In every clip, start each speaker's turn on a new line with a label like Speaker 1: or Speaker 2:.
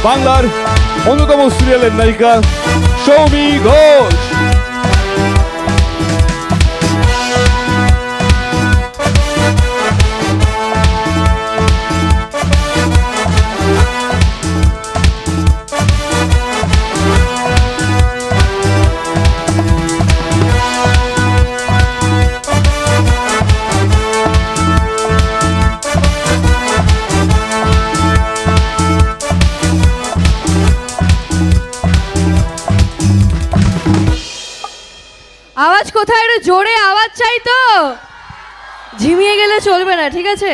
Speaker 1: বাংলার অন্যতম সিরিয়ালের নায়িকা সৌমি ঘোষ।
Speaker 2: আওয়াজ কোথায়? একটু জোরে আওয়াজ চাই তো। ঝিমিয়ে গেলে চলবে না, ঠিক আছে?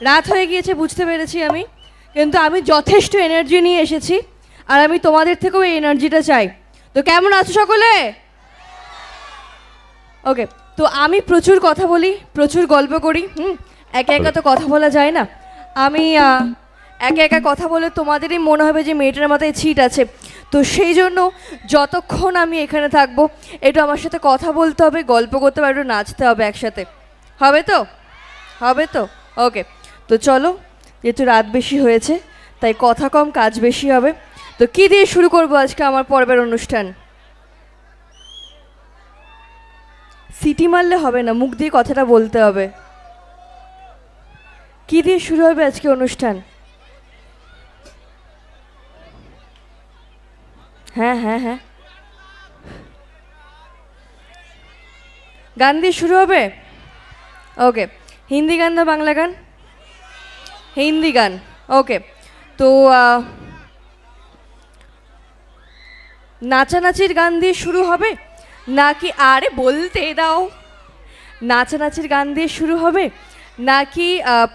Speaker 2: রাত হয়ে গিয়েছে বুঝতে পেরেছি আমি, কিন্তু আমি যথেষ্ট এনার্জি নিয়ে এসেছি, আর আমি তোমাদের থেকেও এই এনার্জিটা চাই। তো কেমন আছো সকলে? ওকে, তো আমি প্রচুর কথা বলি, প্রচুর গল্প করি। একা একা তো কথা বলা যায় না। আমি একা একা কথা বলে তোমাদেরই মনে হবে যে মেয়েটার মাথায় ছিট আছে। তো সেই জন্য যতক্ষণ আমি এখানে থাকবো একটু আমার সাথে কথা বলতে হবে, গল্প করতে হবে, একটু নাচতে হবে একসাথে। হবে তো? হবে তো? ওকে, তো চলো, যেহেতু রাত বেশি হয়েছে তাই কথা কম কাজ বেশি হবে। তো কী দিয়ে শুরু করবো আজকে আমার পর্বের অনুষ্ঠান? সিটি মারলে হবে না, মুখ দিয়ে কথাটা বলতে হবে। কী দিয়ে শুরু হবে আজকে অনুষ্ঠান? হ্যাঁ হ্যাঁ হ্যাঁ, গান দিয়ে শুরু হবে। ওকে, হিন্দি গান না বাংলা গান? হিন্দি গান। ওকে, তো নাচানাচির গান দিয়ে শুরু হবে নাকি, আরে বলতে দাও, নাচানাচির গান দিয়ে শুরু হবে নাকি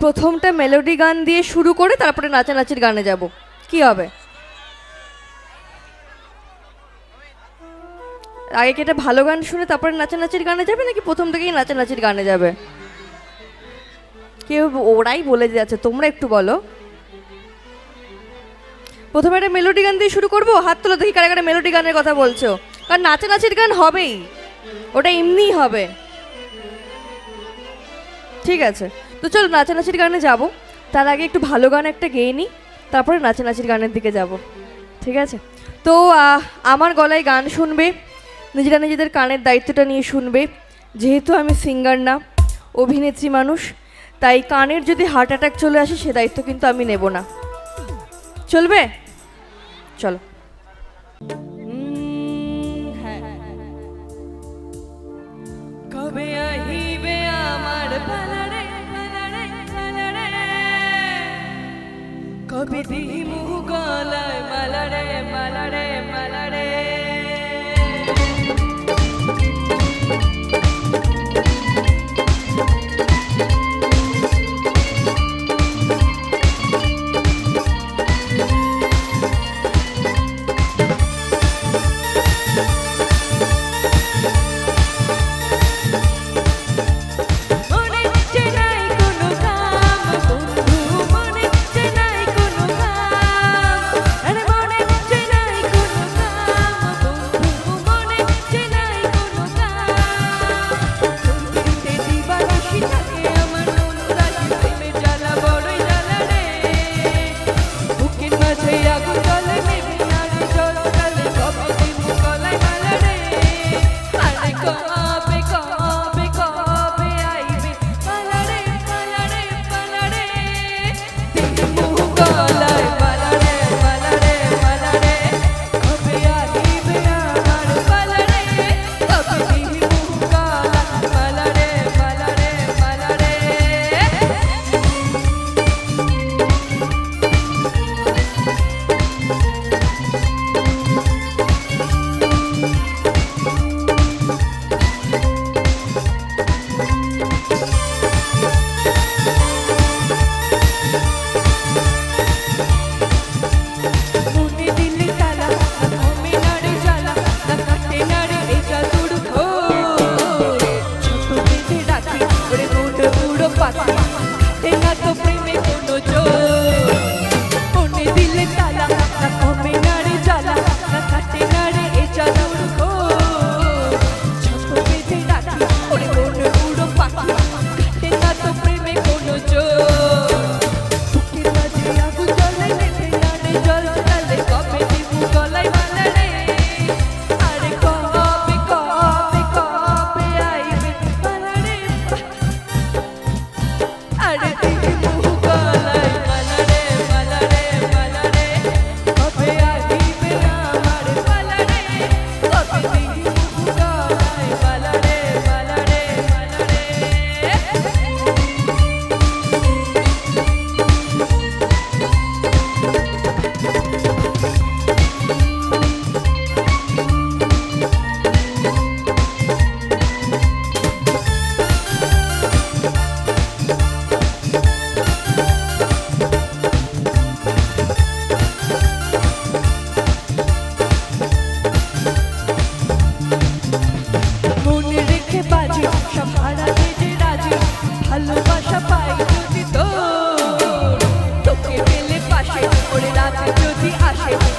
Speaker 2: প্রথমটা মেলোডি গান দিয়ে শুরু করে তারপরে নাচানাচির গানে যাব? কি হবে? আগে কি একটা ভালো গান শুনে তারপরে নাচানাচির গানে যাবে নাকি প্রথম থেকেই নাচানাচির গানে যাবে? কেউ ওরাই বলে যাচ্ছে, তোমরা একটু বলো। প্রথমে একটা মেলোডি গান দিয়ে শুরু করবো? হাত তোলা দেখি কারা কারা মেলোডি গানের কথা বলছো। কারণ নাচানাচির গান হবেই, ওটা এমনিই হবে। ঠিক আছে, তো চলো নাচানাচির গানে যাব। তার আগে একটু ভালো গান একটা গেয়ে নিই, তারপরে নাচানাচির গানের দিকে যাব। ঠিক আছে, তো আমার গলায় গান শুনবে, নিজেরা নিজেদের কানের দায়িত্বটা নিয়ে শুনবে। যেহেতু আমি সিঙ্গার না, অভিনেত্রী মানুষ, তাই কানের যদি হার্ট অ্যাটাক চলে আসে সে দায়িত্ব কিন্তু আমি নেব না। চলবে? চলো। কবে আহিবে আমার পালারে পালারে পালারে, কবে দিমু গলায় মালারে মালারে মালারে। মনে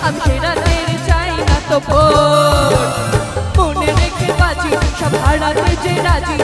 Speaker 2: আমি সে রাতের চাই না তো ভোর। মনে রেখে বাজি সব হারাতে যে রাজি